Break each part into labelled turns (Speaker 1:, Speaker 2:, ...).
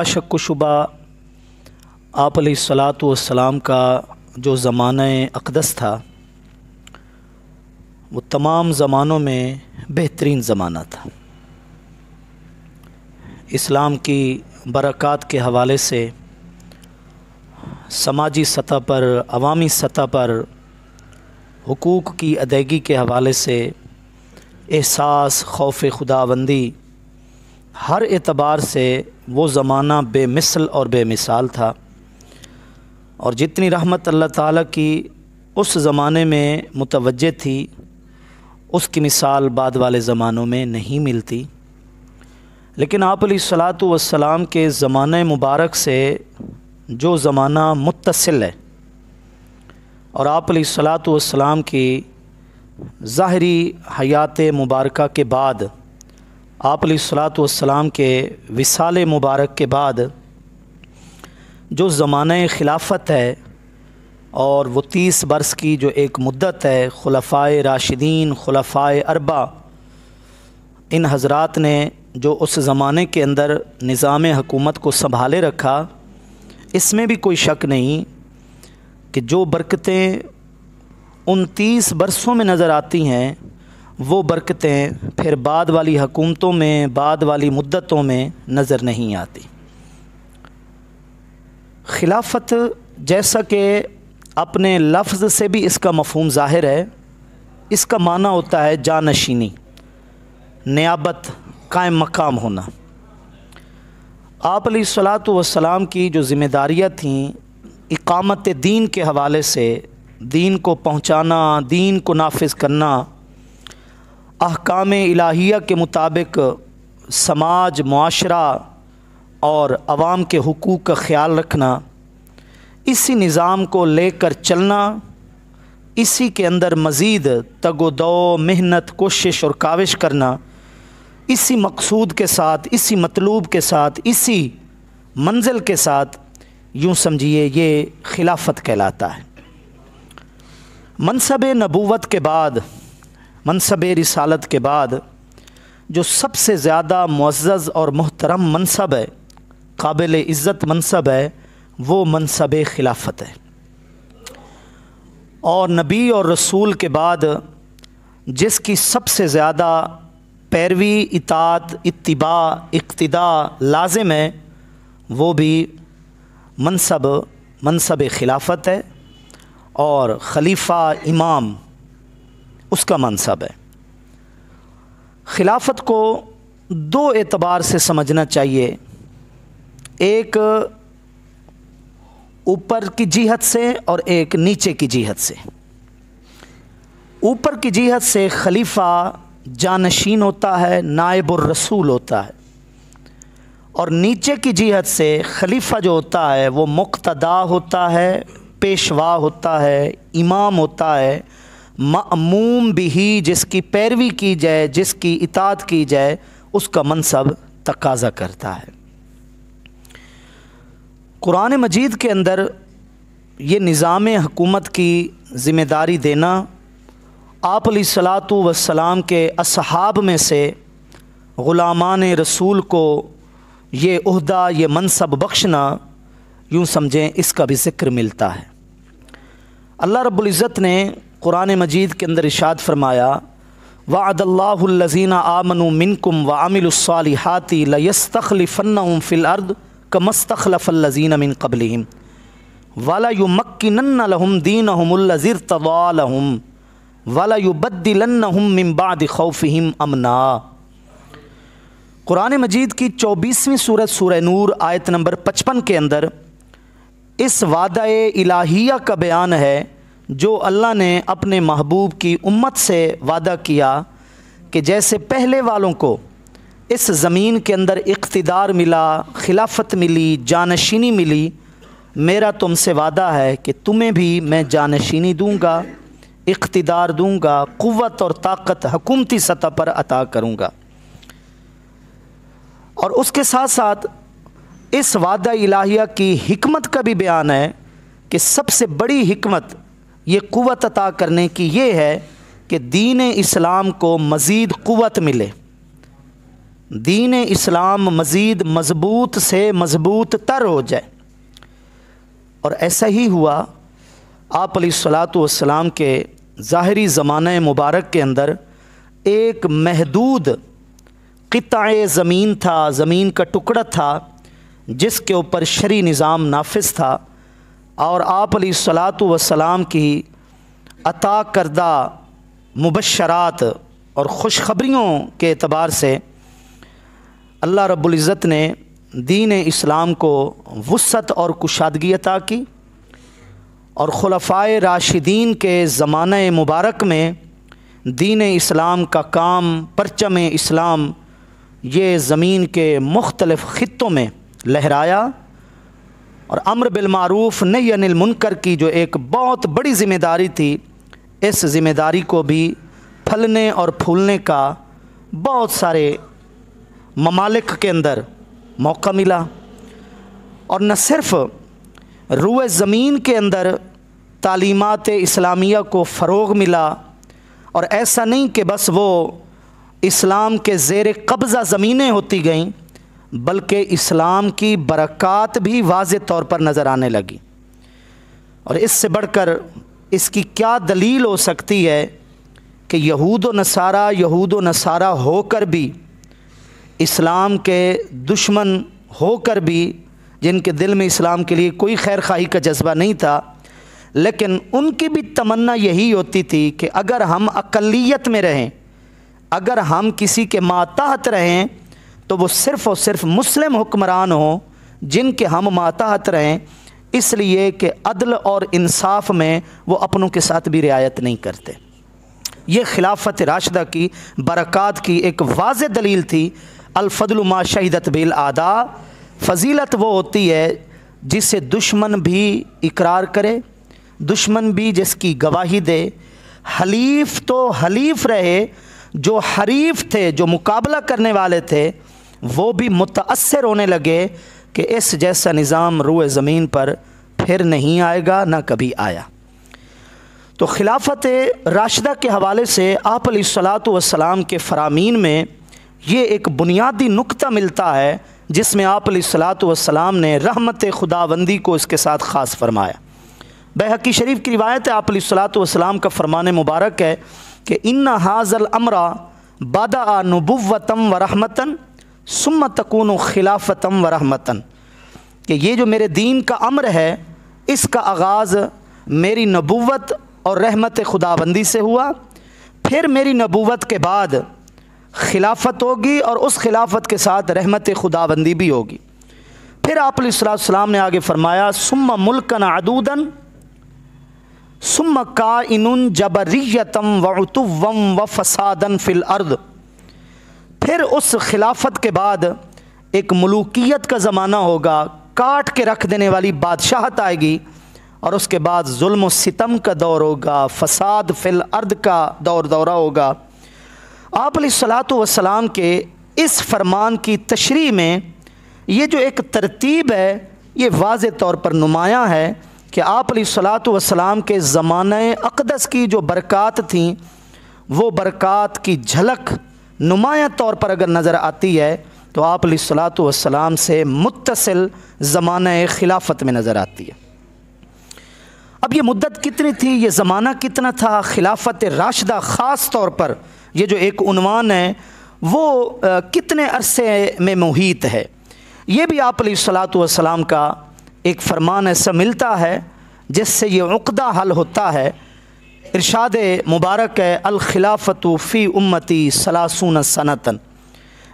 Speaker 1: शक व शुबा आप अलैहिस्सलातु वस्सलाम का जो ज़माना अक़दस था वो तमाम ज़मानों में बेहतरीन ज़माना था। इस्लाम की बरक़ात के हवाले से समाजी सतह पर, अवामी सतह पर हुकूक़ की अदायगी के हवाले से एहसास, खौफ खुदाबंदी, हर एतबार से वो ज़माना बेमिसल और बेमिसाल था। और जितनी रहमत अल्लाह ताला की उस ज़माने में मुतवज्जे थी, उसकी मिसाल बाद वाले ज़मानों में नहीं मिलती। लेकिन आप अलैहिस्सलातु वस्सलाम के ज़माने मुबारक से जो ज़माना मुत्तसिल है और आप अलैहिस्सलातु वस्सलाम की ज़ाहिरी हयात मुबारका के बाद, आप अलैहिस्सलातु वस्सलाम के विसाल मुबारक के बाद जो ज़माने खिलाफत है और वो 30 बरस की जो एक मुद्दत है, खुलफ़ाए राशिदीन, खुलफ़ाए अरबा, इन हज़रात ने जो उस ज़माने के अंदर निज़ाम हुकूमत को संभाले रखा, इसमें भी कोई शक नहीं कि जो बरकतें उन 30 बरसों में नज़र आती हैं वो बरकतें फिर बाद वाली हुकूमतों में, बाद वाली मुद्दतों में नज़र नहीं आती। खिलाफत जैसा कि अपने लफ्ज़ से भी इसका मफ़हूम ज़ाहिर है, इसका माना होता है जानशीनी, नियाबत, कायम मकाम होना। आप अलैहिस्सलातु वस्सलाम की जो ज़िम्मेदारियाँ थीं इक़ामत दीन के हवाले से, दीन को पहुँचाना, दीन को नाफिज करना, अहकाम इलाहिया के मुताबिक समाज, मुआशरा और आवाम के हुकूक़ का ख़याल रखना, इसी निज़ाम को लेकर चलना, इसी के अंदर मज़ीद तगो-दो, मेहनत, कोशिश और काविश करना, इसी मकसूद के साथ, इसी मतलूब के साथ, इसी मंजिल के साथ, यूँ समझिए ये खिलाफत कहलाता है। मनसब नबूवत के बाद, मनसब रिसालत के बाद जो सबसे ज़्यादा मुअज़्ज़ज़ और मोहतरम मनसब है, काबिल इज़्ज़त मनसब है, वो मनसब खिलाफत है। और नबी और रसूल के बाद जिसकी सबसे ज़्यादा पैरवी, इताअत, इत्तिबा, इक्तिदा लाजिम है, वो भी मनसब खिलाफत है और खलीफा इमाम उसका मनसब है। खिलाफत को दो एतबार से समझना चाहिए, एक ऊपर की जिहत से और एक नीचे की जिहत से। ऊपर की जिहत से खलीफा जानशीन होता है, नायबुर रसूल होता है, और नीचे की जिहत से खलीफा जो होता है वो मुक्तदा होता है, पेशवा होता है, इमाम होता है, मामूम बिही, जिसकी पैरवी की जाए, जिसकी इताअत की जाए, उसका मनसब तकाज़ा करता है। कुरान मजीद के अंदर ये निज़ाम हुकूमत की ज़िम्मेदारी देना, आप अलैहिस्सलातु वस्सलाम के असहाब में से ग़ुलामान रसूल को ये उहदा, ये मनसब बख्शना, यूँ समझें इसका भी ज़िक्र मिलता है। अल्लाह रब्बुल इज़्ज़त ने कुरान मजीद के अंदर इरशाद फरमाया, वअदल्लाहुल्लज़ीना आमनू मिनकुम व अमिलुस्सालिहाति लयस्तख़लिफ़न्नहुम फ़िल अर्द कमस्तख़लफ़ल्लज़ीना मिन क़ब्लिहिम वला युमक्किनन्ना लहुम दीनहुमुल्लज़ी इर्तज़ा लहुम वला युबद्दिलन्नहुम मिन बादि खौफ़िहिम अमना। कुरान मजीद की 24वीं सूरत सूरह नूर आयत नंबर 55 के अंदर इस वादा-ए इलाहिया का बयान है जो अल्लाह ने अपने महबूब की उम्मत से वादा किया कि जैसे पहले वालों को इस ज़मीन के अंदर इक़्तिदार मिला, खिलाफत मिली, जानशीनी मिली, मेरा तुमसे वादा है कि तुम्हें भी मैं जानशीनी दूँगा, इक़्तिदार दूँगा, क़ुव्वत और ताकत हुकूमती सतह पर अता करूँगा। और उसके साथ साथ इस वादा इलाहिया की हिकमत का भी बयान है कि सबसे बड़ी हिकमत ये क़ुव्वत अता करने की ये है कि दीन इस्लाम को मज़ीद क़ुव्वत मिले, दीन इस्लाम मज़ीद मज़बूत से मज़बूत तर हो जाए। और ऐसा ही हुआ। आप अलैहिस्सलातु वस्सलाम के ज़ाहिरी ज़माने मुबारक के अंदर एक महदूद क़िताए ज़मीन था, ज़मीन का टुकड़ा था जिसके ऊपर शरई निज़ाम नाफिज था, और आप अलैहिस्सलातु वस्सलाम की अता करदा मुबश्शरात और ख़ुशख़बरियों के एतबार से अल्लाह रब्बुल इज़्ज़त ने दीन इस्लाम को वुस्अत और कुशादगी अता की। और खुलफ़ाए राशिदीन के ज़माने मुबारक में दीन इस्लाम का काम, परचम इस्लाम ये ज़मीन के मुख्तलिफ़ ख़ित्तों में लहराया। और अम्र बिल मारूफ़ नही अनिल मुनकर की जो एक बहुत बड़ी ज़िम्मेदारी थी, इस ज़िम्मेदारी को भी फलने और फूलने का बहुत सारे ममालिक के अंदर मौका मिला। और न सिर्फ़ रूए ज़मीन के अंदर तालीमात इस्लामिया को फ़रोग़ मिला, और ऐसा नहीं कि बस वो इस्लाम के ज़ेर कब्ज़ा ज़मीनें होती गईं, बल्कि इस्लाम की बरक़ात भी वाज़ेह तौर पर नज़र आने लगी। और इससे बढ़कर इसकी क्या दलील हो सकती है कि यहूद व नसारा होकर भी, इस्लाम के दुश्मन होकर भी, जिनके दिल में इस्लाम के लिए कोई खैर खाही का जज्बा नहीं था, लेकिन उनकी भी तमन्ना यही होती थी कि अगर हम अक़लियत में रहें, अगर हम किसी के मातहत रहें, तो वो सिर्फ़ और सिर्फ मुस्लिम हुक्मरान हों जिनके हम मातहत रहें, इसलिए कि अदल और इंसाफ में वो अपनों के साथ भी रियायत नहीं करते। ये खिलाफत राशिदा की बरक़ात की एक वाज़ेह दलील थी। अल-फ़द्लु मा शहिदत बिल आदा, फ़जीलत वो होती है जिसे दुश्मन भी इकरार करे, दुश्मन भी जिसकी गवाही दे। हलीफ तो हलीफ रहे, जो हरीफ थे, जो मुकाबला करने वाले थे, वो भी मुतअस्सिर होने लगे कि इस जैसा निज़ाम रूए ज़मीन पर फिर नहीं आएगा, ना कभी आया। तो खिलाफत राशिदा के हवाले से आप अलैहिस्सलातु वस्सलाम के फ़रामीन में ये एक बुनियादी नुक्ता मिलता है, जिसमें आप अलैहिस्सलातु वस्सलाम ने रहमत खुदाबंदी को इसके साथ ख़ास फरमाया। बैहक़ी शरीफ की रिवायत है, आप अलैहिस्सलातु वस्सलाम का फरमान मुबारक है कि इन्ना हाज़ल अमरा बदा नुबुव्वतम व रहमतन सुम्मा तकूनु खिलाफतम व रहमतन, कि ये जो मेरे दीन का अम्र है, इसका आगाज़ मेरी नबूवत और रहमत खुदाबंदी से हुआ, फिर मेरी नबूवत के बाद खिलाफत होगी और उस खिलाफत के साथ रहमत खुदाबंदी भी होगी। फिर आप अलैहिस्सलाम ने आगे फरमाया सुम्मा मुल्कन अदूदन सुम्मा काइनुन जबरियतम व उतुव्वम व फसादन फिल अर्द, फिर उस खिलाफत के बाद एक मलूकियत का ज़माना होगा, काट के रख देने वाली बादशाहत आएगी, और उसके बाद जुल्म व सितम का दौर होगा, फसाद फिल अर्द का दौरा होगा। आप अलैहिस्सलातु वस्सलाम के इस फरमान की तशरीह में ये जो एक तरतीब है, ये वाज़ेह तौर पर नुमायाँ है कि आप अलैहिस्सलातु वस्सलाम के ज़माने अक़दस की जो बरक़ात थीं, वो बरक़ात की झलक नुमायाँ तौर पर अगर नज़र आती है तो आप अलैहिस्सलातु वस्सलाम से मुत्तसिल ज़माना खिलाफत में नज़र आती है। अब ये मुद्दत कितनी थी, ये ज़माना कितना था, खिलाफत राशिदा ख़ास तौर पर ये जो एक उन्वान है वो कितने अरसे में मुहीत है, ये भी आप अलैहिस्सलातु वस्सलाम का एक फ़रमान ऐसा मिलता है जिससे ये उक़दा हल होता है। इरशाद मुबारक है अल खिलाफतु फ़ी उम्मती सलासून सनतन,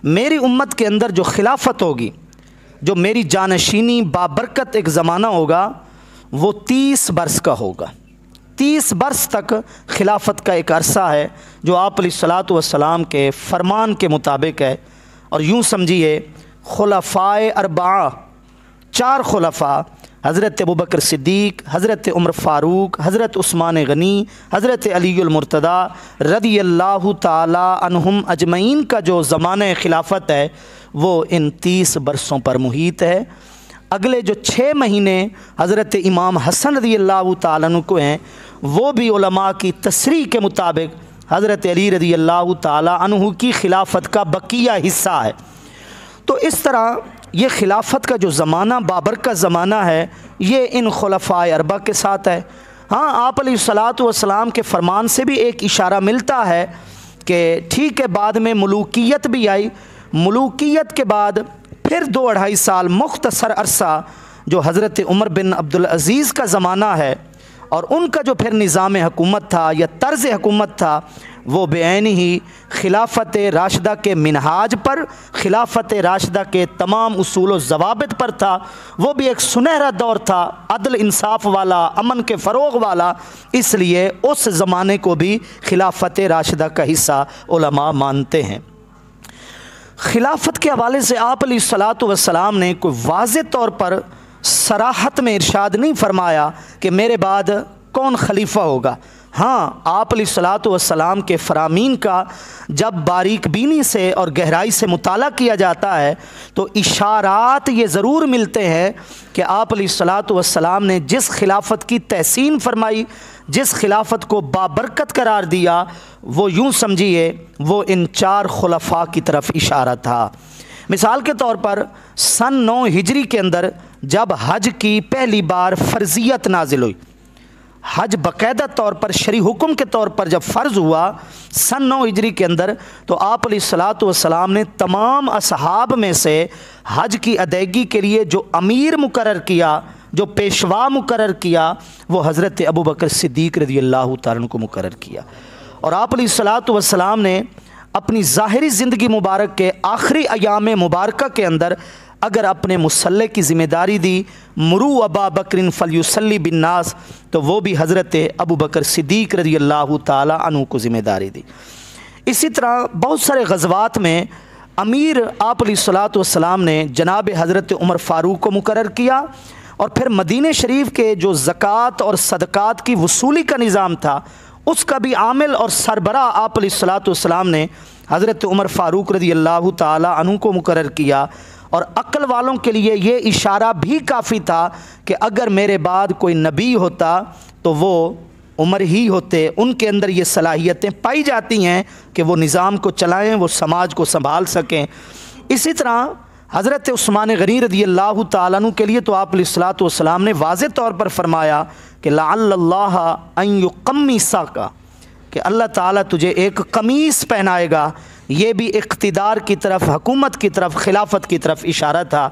Speaker 1: मेरी उम्मत के अंदर जो खिलाफत होगी, जो मेरी जानशीनी बाबरकत एक ज़माना होगा, वो 30 बरस का होगा। 30 बरस तक खिलाफत का एक अरसा है जो आप अलैहिस्सलातु वस्सलाम के फ़रमान के मुताबिक है। और यूँ समझिए खुलफ़ाए अरबआ, 4 खुलफ़ा, हज़रत अबू बकर सिद्दीक़, हज़रत उमर फ़ारूक, हज़रत उस्मान गनी, हज़रत अलीउल मुर्तदा रदियल्लाहु ताला अन्हुम अजमईन का जो ज़माने खिलाफत है वो इन 30 बरसों पर मुहीत है। अगले जो 6 महीने हज़रत इमाम हसन रदियल्लाहु ताला अन्हु को हैं, वो भी उलमा की तसरीह के मुताबिक हज़रत अली रदियल्लाहु ताला अन्हु की खिलाफत का बकिया हिस्सा है। तो इस तरह ये खिलाफत का जो ज़माना बाबर का ज़माना है, ये इन खुलफ़ाए अरबा के साथ है। हाँ, आप अलैहिस्सलातु वस्सलाम के फरमान से भी एक इशारा मिलता है कि ठीक है, बाद में मलूकियत भी आई। मलूकियत के बाद फिर 2-2.5 साल मुख्तसर अरसा जो हज़रत उमर बिन अब्दुल अज़ीज़ का ज़माना है, और उनका जो फिर निज़ाम हुकूमत था या तर्ज़ हुकूमत था, वो बेऐन ही खिलाफत राशिदा के मिनहाज पर, खिलाफत राशिदा के तमाम उसूल व ज़वाबित पर था। वो भी एक सुनहरा दौर था, अदल इंसाफ वाला, अमन के फ़रोग़ वाला, इसलिए उस ज़माने को भी खिलाफत राशिदा का हिस्सा उलमा मानते हैं। खिलाफत के हवाले से आप अलैहिस्सलातु वस्सलाम ने कोई वाज़े तौर पर सराहत में इरशाद नहीं फरमाया कि मेरे बाद कौन खलीफा होगा। हाँ, आप अलैहिस्सलातु वस्सलाम के फ़रामीन का जब बारीक बीनी से और गहराई से मुताला किया जाता है तो इशारात ये ज़रूर मिलते हैं कि आप अलैहिस्सलातु वस्सलाम ने जिस खिलाफत की तहसीन फरमाई, जिस खिलाफत को बाबरकत करार दिया, वो यूँ समझिए वो इन 4 खुलफ़ा की तरफ इशारा था। मिसाल के तौर पर सन 9 हिजरी के अंदर जब हज की पहली बार फ़र्ज़ियत नाजिल हुई, हज बाकायदा तौर पर शरई हुक्म के तौर पर जब फ़र्ज़ हुआ सन 9 हिजरी के अंदर, तो आप अलैहिस्सलातु वस्सलाम ने तमाम असहाब में से हज की अदायगी के लिए जो अमीर मुकर्रर किया, जो पेशवा मुकर्रर किया, वो हज़रत अबू बकर सिद्दीक़ रज़ियल्लाहु तआला अन्हु को मुकर्रर किया। और आप अलैहिस्सलातु वस्सलाम ने अपनी ज़ाहिरी ज़िंदगी मुबारक के आखिरी अयाम मुबारका के अंदर अगर अपने मुसल्ले की ज़िम्मेदारी दी, मुरू अबा बकरिन फलयुसल्ली बिन्नास, तो वो भी हज़रत अबू बकर सिद्दीक़ रज़ियल्लाहु तआला अन्हु को ज़िम्मेदारी दी। इसी तरह बहुत सारे ग़ज़वात में अमीर आप अलैहिस्सलातु वस्सलाम ने जनाब हज़रत उमर फ़ारूक को मुकर्रर किया, और फिर मदीने शरीफ के जो ज़कात और सदक़ात की वसूली का निज़ाम था, उसका भी आमिल और सरबरा आप अलैहिस्सलातु वस्सलाम ने हज़रत उमर फ़ारूक रज़ियल्लाहु तआला अन्हु को मुकर्रर किया। और अक्ल वालों के लिए ये इशारा भी काफ़ी था कि अगर मेरे बाद कोई नबी होता तो वो उमर ही होते। उनके अंदर ये सलाहियतें पाई जाती हैं कि वो निज़ाम को चलाएं, वो समाज को संभाल सकें। इसी तरह हज़रत उस्मान गनी रज़ियल्लाहु तआला अन्हु के लिए तो आप अलैहिस्सलातु वस्सलाम ने वाज़े तौर पर फरमाया कि लअल्लल्लाह अन युक़म्मिसका, कि अल्लाह ताला तुझे एक कमीज़ पहनाएगा। ये भी इक़्तिदार की तरफ, हुकूमत की तरफ, खिलाफत की तरफ इशारा था।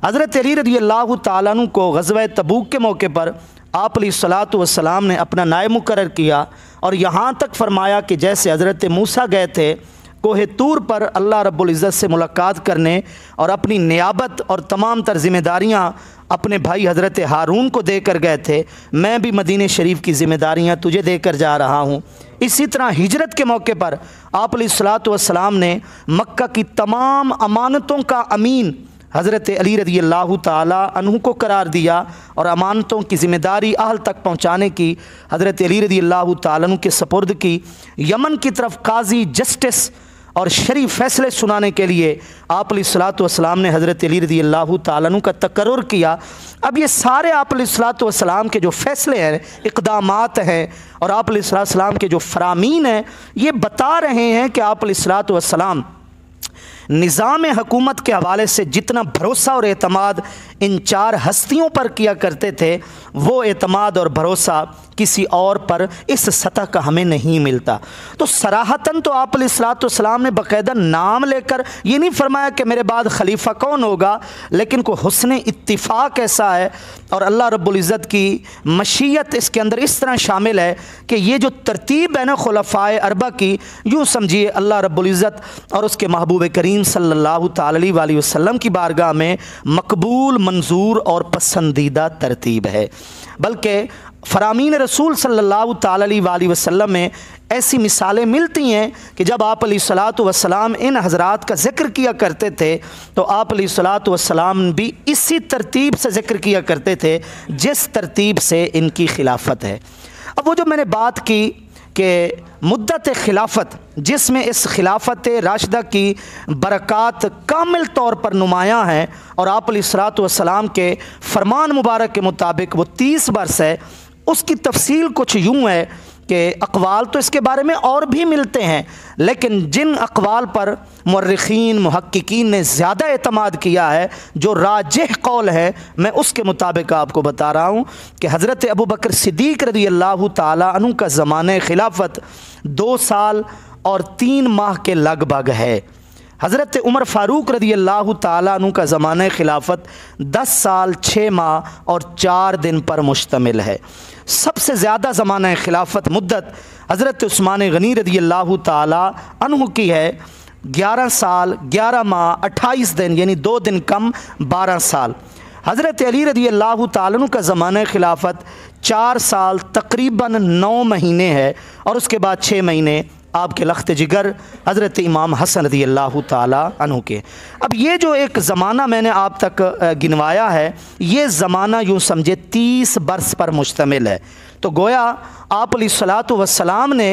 Speaker 1: हज़रत अली रज़ियल्लाहु तआला अन्हु को ग़ज़वा तबूक के मौके पर आप अलैहिस्सलातु वस्सलाम ने अपना नायब मुकर्रर किया, और यहाँ तक फ़रमाया कि जैसे हज़रत मूसा गए थे कोहे तूर पर अल्लाह रब्बुल इज़्ज़त से मुलाकात करने, और अपनी नियाबत और तमाम तर ज़िम्मेदारियाँ अपने भाई हज़रत हारून को देकर गए थे, मैं भी मदीने शरीफ की ज़िम्मेदारियाँ तुझे देकर जा रहा हूँ। इसी तरह हिजरत के मौके पर आप अलैहिस्सलातु वस्सलाम ने मक्का की तमाम अमानतों का अमीन हज़रत अली रज़ियल्लाहु तआला अन्हु को करार दिया, और अमानतों की ज़िम्मेदारी अहल तक पहुँचाने की हज़रत अली रज़ियल्लाहु तआला अन्हु के सपुर्द की। यमन की तरफ काजी, जस्टिस और शरीफ फ़ैसले सुनाने के लिए आप अलैहिस्सलातु वस्सलाम ने हज़रत अली रज़ियल्लाहु तआला अन्हु का तकर्रुर किया। अब ये सारे आप अलैहिस्सलातु वस्सलाम के जो फ़ैसले हैं, इक़दामात हैं, और आप अलैहिस्सलातु वस्सलाम के जो फ़रामीन हैं, ये बता रहे हैं कि आप अलैहिस्सलातु वस्सलाम निज़ाम हुकूमत के हवाले से जितना भरोसा और एतमाद इन 4 हस्तियों पर किया करते थे, वो एतमाद और भरोसा किसी और पर इस सतह का हमें नहीं मिलता। तो सराहतन तो आप अलैहिस्सलातु वस्सलाम ने बाकायदा नाम लेकर ये नहीं फरमाया कि मेरे बाद खलीफा कौन होगा, लेकिन को हुस्न इत्तिफाक ऐसा है और अल्लाह रब्बुल इज़्ज़त की मशीयत इसके अंदर इस तरह शामिल है कि ये जो तरतीब है ना खुलफ़ाए अरबा की, यूँ समझिए अल्लाह रब्बुल इज़्ज़त और उसके महबूब करीम सल्लल्लाहु अलैहि वसल्लम की बारगाह में मकबूल, मंजूर और पसंदीदा तरतीब है। बल्कि फ़रामीन रसूल सल्लल्लाहु अलैहि वसल्लम में ऐसी मिसालें मिलती हैं कि जब आप अलैहिस्सलातु वस्सलाम इन हज़रात का ज़िक्र किया करते थे तो आप अलैहिस्सलातु वस्सलाम भी इसी तरतीब से ज़िक्र किया करते थे जिस तरतीब से इनकी खिलाफत है। अब वो जो मैंने बात की कि मुद्दत खिलाफत जिसमें इस खिलाफत राशिदा की बरक़ात कामिल तौर पर नुमायाँ हैं और आप अलैहिस्सलातु वस्सलाम के फ़रमान मुबारक के मुताबिक वो 30 बरस है, उसकी तफसील कुछ यूँ है कि अक़वाल तो इसके बारे में और भी मिलते हैं, लेकिन जिन अक़वाल पर मुर्रिखीन मुहक्किकीन ने ज़्यादा एतमाद किया है, जो राजिह कौल है, मैं उसके मुताबिक आपको बता रहा हूँ कि हज़रत अबू बकर सिद्दीक़ रज़ी अल्लाह ताला अन्हु का ज़माने खिलाफत 2 साल और 3 माह के लगभग है। हज़रत उमर फ़ारूक रज़ी अल्लाह ताला अन्हु का ज़माने खिलाफत 10 साल 6 माह और 4 दिन पर मुश्तमिल है। सबसे ज़्यादा ज़माना खिलाफत मुद्दत हज़रत उस्मान गनी रज़ी अल्लाह ताला अन्हु की है, 11 साल 11 माह 28 दिन, यानी 2 दिन कम 12 साल। हज़रत अली रज़ी अल्लाह ताला अन्हु का ज़माना खिलाफत 4 साल तकरीबन 9 महीने है, और उसके बाद 6 महीने आपके लख्त जिगर हज़रत इमाम हसन रज़ी अल्लाह ताला अन्हु के। अब ये जो एक ज़माना मैंने आप तक गिनवाया है, ये ज़माना यूँ समझे 30 बरस पर मुश्तमिल है। तो गोया आप अलैहिस्सलातु वस्सलाम ने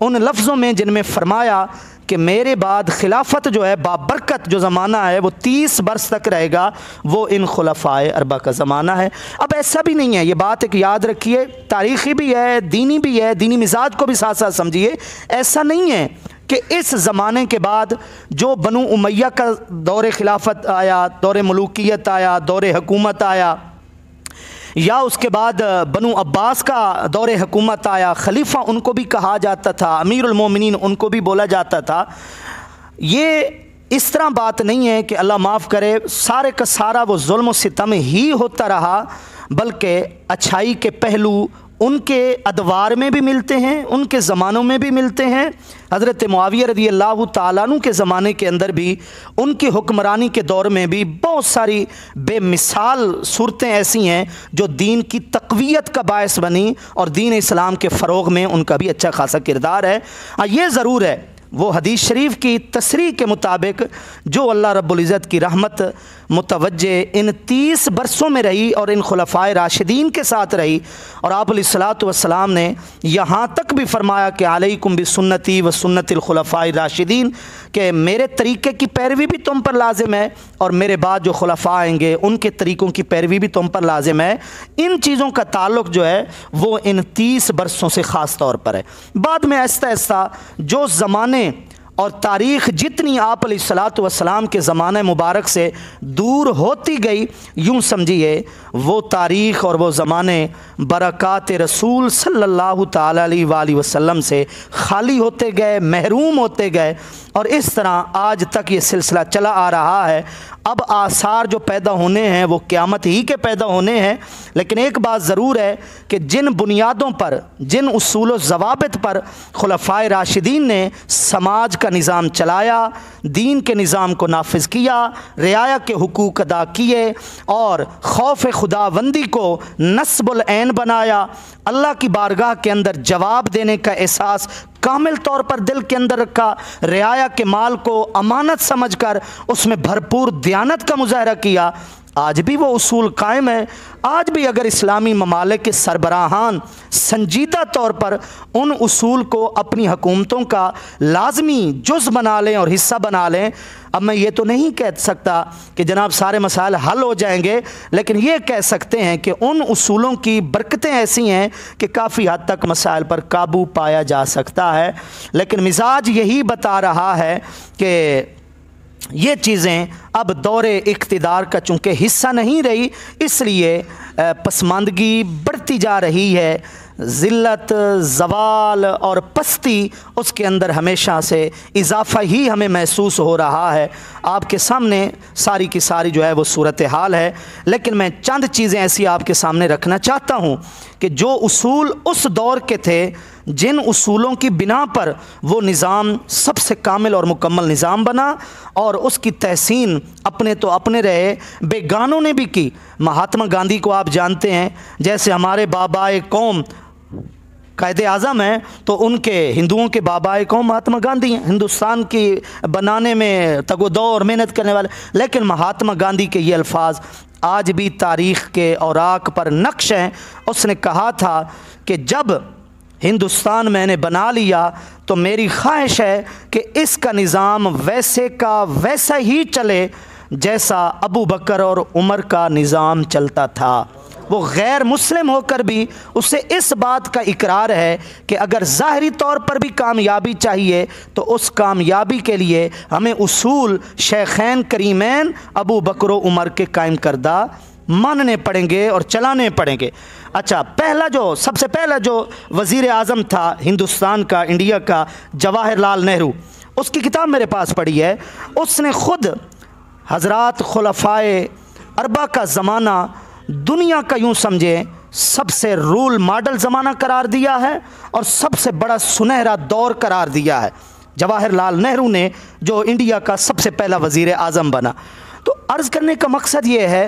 Speaker 1: उन लफ्ज़ों में जिनमें फ़रमाया कि मेरे बाद खिलाफत जो है बाबरकत जो ज़माना है वो 30 बरस तक रहेगा, वो इन खुलफ़ाए अरबा का ज़माना है। अब ऐसा भी नहीं है, ये बात एक याद रखिए, तारीख़ी भी है, दीनी मिजाज को भी साथ साथ समझिए। ऐसा नहीं है कि इस ज़माने के बाद जो बनु उमैया का दौर खिलाफत आया, दौर मलूकियत आया, दौर हुकूमत आया, या उसके बाद बनु अब्बास का दौर हुकूमत आया, खलीफा उनको भी कहा जाता था, अमीरुल मोमिनीन उनको भी बोला जाता था। ये इस तरह बात नहीं है कि अल्लाह माफ़ करे सारे का सारा वो जुल्म सितम ही होता रहा, बल्कि अच्छाई के पहलू उनके अदवार में भी मिलते हैं, उनके ज़मानों में भी मिलते हैं। हज़रत मुआविया रज़ी अल्लाह ताला अन्हु के ज़माने के अंदर भी, उनकी हुक्मरानी के दौर में भी बहुत सारी बेमिसाल सूरतें ऐसी हैं जो दीन की तक़वियत का बायस बनी, और दीन इस्लाम के फ़रोग़ में उनका भी अच्छा खासा किरदार है। हाँ, ये ज़रूर है वो हदीस शरीफ की तसरीह के मुताबिक जो अल्लाह रब्बुल इज़्ज़त की रहमत मुतवज्जे इन 30 बरसों में रही और इन खुलफ़ाए राशिदीन के साथ रही, और आप अलैहिस्सलातु वस्सलाम ने यहाँ तक भी फरमाया कि अलैकुम बिसुन्नती व सुन्नतिल खुलफ़ाए राशिदीन, कि मेरे तरीक़े की पैरवी भी तुम पर लाजिम है, और मेरे बाद जो खुलफ़ा आएंगे उनके तरीक़ों की पैरवी भी तुम पर लाजिम है। इन चीज़ों का ताल्लुक़ जो है वो इन 30 बरसों से ख़ास तौर पर है। बाद में आहिस्ता आहिस्ता जो ज़माने और तारीख़ जितनी आप अलैहिस्सलातु वस्सलाम के ज़माने मुबारक से दूर होती गई, यूँ समझिए वो तारीख़ और वो ज़माने बरक़ात रसूल सल्लल्लाहु ताला अलैहि वसल्लम से खाली होते गए, महरूम होते गए, और इस तरह आज तक ये सिलसिला चला आ रहा है। अब आसार जो पैदा होने हैं वो क़यामत ही के पैदा होने हैं, लेकिन एक बात ज़रूर है कि जिन बुनियादों पर, जिन उसूल व ज़वाबित पर खुलफ़ाए राशिदीन ने समाज का निज़ाम चलाया, दीन के निज़ाम को नाफिज किया, रियाया के हुकूक अदा किए, और खौफ खुदाबंदी को नस्बुल ऐन बनाया, अल्लाह की बारगाह के अंदर जवाब देने का एहसास कामिल तौर पर दिल के अंदर रखा, रियाया के माल को अमानत समझकर उसमें भरपूर दियानत का मुजाहरा किया, आज भी वो उसूल कायम है। आज भी अगर इस्लामी ममालिक के सरबराहान संजीदा तौर पर उन उसूल को अपनी हुकूमतों का लाजमी जुज़ बना लें और हिस्सा बना लें, अब मैं ये तो नहीं कह सकता कि जनाब सारे मसाइल हल हो जाएंगे, लेकिन ये कह सकते हैं कि उन उसूलों की बरकतें ऐसी हैं कि काफ़ी हद तक मसाइल पर काबू पाया जा सकता है। लेकिन मिजाज यही बता रहा है कि ये चीज़ें अब दौरे इक़्तिदार का चूँकि हिस्सा नहीं रही, इसलिए पसमानदगी बढ़ती जा रही है, ज़िल्लत, ज़वाल और पस्ती उसके अंदर हमेशा से इजाफ़ा ही हमें महसूस हो रहा है। आपके सामने सारी की सारी जो है वो सूरत हाल है, लेकिन मैं चंद चीज़ें ऐसी आपके सामने रखना चाहता हूँ कि जो उसूल उस दौर के थे, जिन उसूलों की बिना पर वो निज़ाम सबसे कामिल और मुकम्मल निज़ाम बना, और उसकी तहसीन अपने तो अपने रहे, बेगानों ने भी की। महात्मा गांधी को आप जानते हैं, जैसे हमारे बाबाए कौम कायदे आज़म हैं, तो उनके हिंदुओं के बाबाए कौम महात्मा गांधी हैं, हिंदुस्तान की बनाने में तगोदो और मेहनत करने वाले। लेकिन महात्मा गांधी के ये अल्फाज आज भी तारीख़ के औराक पर नक्श हैं। उसने कहा था कि जब हिंदुस्तान मैंने बना लिया तो मेरी ख्वाहिश है कि इसका निज़ाम वैसे का वैसा ही चले जैसा अबू बकर और उमर का निज़ाम चलता था। वो गैर मुस्लिम होकर भी उसे इस बात का इकरार है कि अगर ज़ाहरी तौर पर भी कामयाबी चाहिए तो उस कामयाबी के लिए हमें उसूल शेखैन करीमैन अबू बकर उमर के कायम करदा मानने पड़ेंगे और चलाने पड़ेंगे। अच्छा, सबसे पहला जो वज़ीर आज़म था हिंदुस्तान का, इंडिया का, जवाहरलाल नेहरू, उसकी किताब मेरे पास पड़ी है। उसने ख़ुद हज़रात खुलफ़ाए अरबा का ज़माना दुनिया का यूँ समझे सबसे रोल मॉडल ज़माना करार दिया है और सबसे बड़ा सुनहरा दौर करार दिया है। जवाहरलाल नेहरू ने जो इंडिया का सबसे पहला वज़ीर आज़म बना। तो अर्ज़ करने का मकसद ये है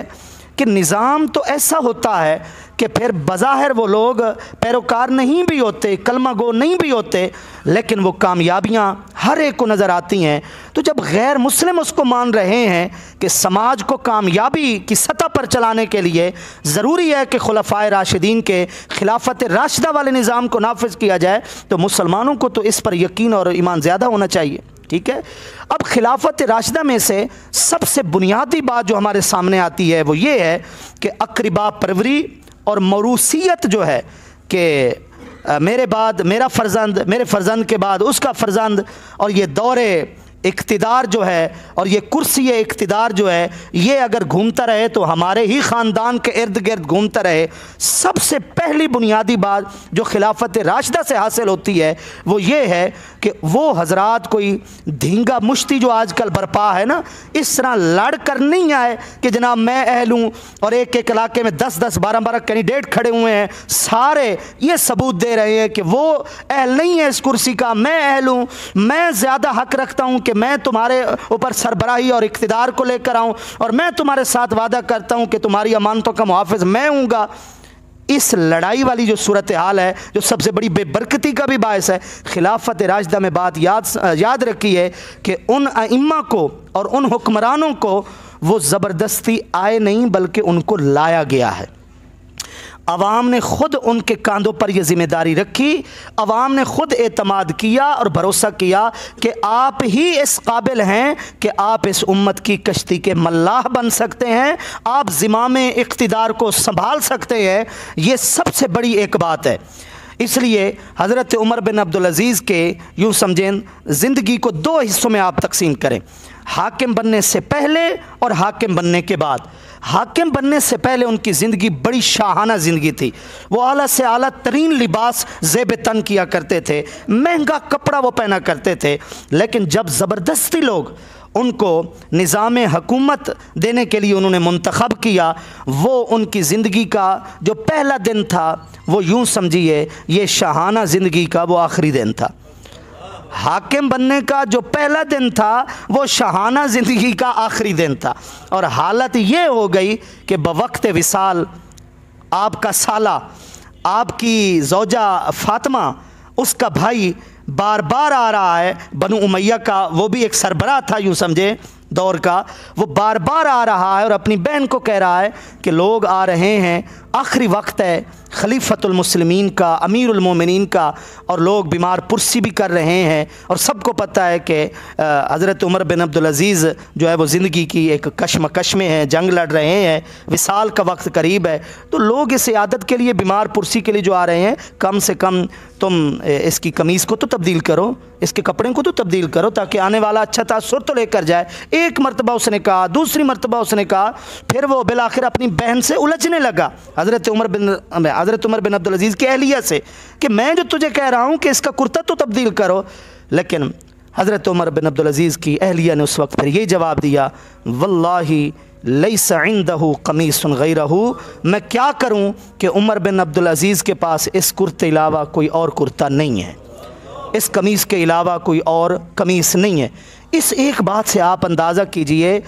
Speaker 1: कि निज़ाम तो ऐसा होता है कि फिर बज़ाहिर वो लोग पैरोकार नहीं भी होते, कलमा गो नहीं भी होते, लेकिन वो कामयाबियाँ हर एक को नज़र आती हैं। तो जब गैर मुस्लिम उसको मान रहे हैं कि समाज को कामयाबी की सतह पर चलाने के लिए ज़रूरी है कि खुलफ़ाए राशिदीन के खिलाफत राशिदा वाले निज़ाम को नाफिज किया जाए, तो मुसलमानों को तो इस पर यकीन और ईमान ज़्यादा होना चाहिए। ठीक है। अब खिलाफत राशिदा में से सबसे बुनियादी बात जो हमारे सामने आती है वो ये है कि अक़रिबा परवरी और मौरूसियत जो है कि मेरे बाद मेरा फ़र्जंद, मेरे फ़र्जंद के बाद उसका फ़र्जंद, और ये दौरे इक़्तिदार जो है और ये कुर्सी इक़्तिदार जो है ये अगर घूमता रहे तो हमारे ही ख़ानदान के इर्द गिर्द घूमता रहे। सबसे पहली बुनियादी बात जो खिलाफत राशिदा से हासिल होती है वो ये है कि वो हज़रात कोई धींगा मुश्ती जो आजकल बरपा है ना, इस तरह लड़ कर नहीं आए कि जनाब मैं अहल हूँ और एक एक इलाके में 10-10 12-12 कैंडिडेट खड़े हुए हैं, सारे ये सबूत दे रहे हैं कि वो अहल नहीं है इस कुर्सी का, मैं अहल हूँ, मैं ज़्यादा हक़ रखता हूँ कि मैं तुम्हारे ऊपर सरबराही और इक़्तिदार को लेकर आऊँ और मैं तुम्हारे साथ वादा करता हूँ कि तुम्हारी अमानतों का मुहाफ़िज़ मैं हूँगा। इस लड़ाई वाली जो सूरत हाल है जो सबसे बड़ी बेबरकती का भी बायस है, खिलाफत राशिदा में बात याद रखी है कि उन अइम्मा को और उन हुक्मरानों को वो ज़बरदस्ती आए नहीं बल्कि उनको लाया गया है। अवाम ने ख़ुद उनके कांधों पर यह ज़िम्मेदारी रखी, अवाम ने ख़ुद एतमाद किया और भरोसा किया कि आप ही इस काबिल हैं कि आप इस उम्मत की कश्ती के मल्लाह बन सकते हैं, आप ज़िमामे इक़्तिदार को संभाल सकते हैं। ये सबसे बड़ी एक बात है। इसलिए हज़रत उमर बिन अब्दुल अज़ीज़ के यूँ समझें ज़िंदगी को दो हिस्सों में आप तकसीम करें, हाकिम बनने से पहले और हाकिम बनने के बाद। हाकिम बनने से पहले उनकी ज़िंदगी बड़ी शाहाना ज़िंदगी थी। वो आला से आला तरीन लिबास ज़ेब तन किया करते थे, महंगा कपड़ा वो पहना करते थे। लेकिन जब ज़बरदस्ती लोग उनको निज़ाम हुकूमत देने के लिए उन्होंने मुंतखब किया, वो उनकी ज़िंदगी का जो पहला दिन था वो यूँ समझिए ये शाहाना ज़िंदगी का वो आखिरी दिन था। हाकिम बनने का जो पहला दिन था वो शाहाना ज़िंदगी का आखिरी दिन था। और हालत ये हो गई कि बवक्त विसाल आपका साला, आपकी ज़ौजा फ़ातिमा, उसका भाई बार बार आ रहा है, बनु उमैया का वो भी एक सरबराह था यूँ समझे दौर का, वो बार बार आ रहा है और अपनी बहन को कह रहा है कि लोग आ रहे हैं, आखिरी वक्त है खलीफतुल मुस्लिमीन का, अमीरुल मोमिनीन का, और लोग बीमार पुरसी भी कर रहे हैं। और सबको पता है कि हज़रत उमर बिन अब्दुल अज़ीज़ जो है वो ज़िंदगी की एक कशमकश में है, जंग लड़ रहे हैं, विसाल का वक्त करीब है। तो लोग इस इयादत के लिए, बीमार पुरसी के लिए जो आ रहे हैं, कम से कम तुम इसकी कमीज़ को तो तब्दील करो, इसके कपड़े को तो तब्दील करो ताकि आने वाला अच्छा तासुर तो लेकर जाए। एक मरतबा उसने कहा, दूसरी मरतबा उसने कहा, फिर वो बिलाखिर अपनी बहन से उलझने लगा हज़रत उमर बिन अब्दुल अज़ीज़ की अहलिया से कि मैं जो तुझे कह रहा हूँ कि इसका कुर्ता तो तब्दील करो। लेकिन हज़रत उमर बिन अब्दुल अज़ीज़ की अहलिया ने उस वक्त फिर ये जवाब दिया, वल्लाही लैसा इंदहु कमीसन गैरहु, मैं क्या करूँ कि उमर बिन अब्दुल अज़ीज़ के पास इस कुर्ते अलावा कोई और कुर्ता नहीं है, इस कमीज़ के अलावा कोई और कमीज़ नहीं है। इस एक बात से आप अंदाज़ा कीजिए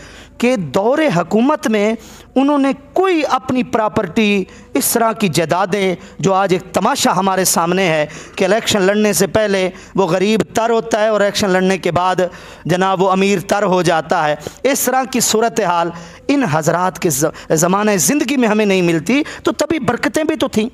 Speaker 1: कि दौरे हुकूमत में उन्होंने कोई अपनी प्रॉपर्टी, इस तरह की जायदादें, जो आज एक तमाशा हमारे सामने है कि इलेक्शन लड़ने से पहले वो गरीब तर होता है और इलेक्शन लड़ने के बाद जनाब वो अमीर तर हो जाता है, इस तरह की सूरत हाल इन हज़रात के ज़माने ज़िंदगी में हमें नहीं मिलती। तो तभी बरकतें भी तो थीं।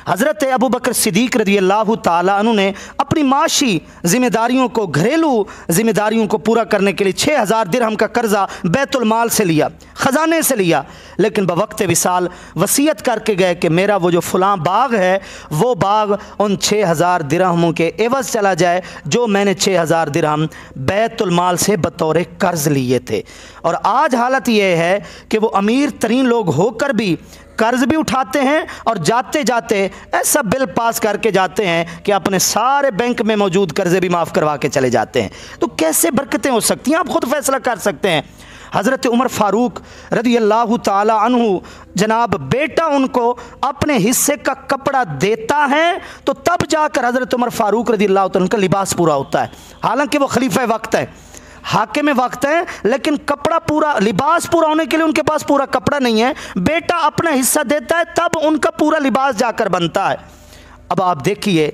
Speaker 1: हज़रत अबू बकर सिद्दीक़ रज़ियल्लाहु ताला अन्हु ने अपनी माशी ज़िम्मेदारियों को, घरेलू ज़िम्मेदारियों को पूरा करने के लिए 6000 दिरहम का कर्ज़ा बैतुल माल से लिया, ख़जाने से लिया। लेकिन बवक्त विसाल वसीयत करके गए कि मेरा वो जो फ़लाँ बाग है वो बाग उन 6000 दिरहमों के एवज़ चला जाए जो मैंने 6000 दिरहम बैतुल माल से बतौर कर्ज़ लिए थे। और आज हालत ये है कि वो अमीर तरीन लोग होकर भी कर्ज भी उठाते हैं और जाते जाते ऐसा बिल पास करके जाते हैं कि अपने सारे बैंक में मौजूद कर्जे भी माफ़ करवा के चले जाते हैं। तो कैसे बरकतें हो सकती हैं? आप खुद फैसला कर सकते हैं। हज़रत उमर फ़ारूक रज़ियल्लाहु ताला अन्हु, जनाब बेटा उनको अपने हिस्से का कपड़ा देता है तो तब जाकर हज़रत उमर फ़ारूक रज़ियल्लाहु ताला उनका लिबास पूरा होता है। हालांकि वो खलीफा वक्त है, हाकिम वक्त है, लेकिन कपड़ा पूरा, लिबास पूरा होने के लिए उनके पास पूरा कपड़ा नहीं है। बेटा अपना हिस्सा देता है तब उनका पूरा लिबास जाकर बनता है। अब आप देखिए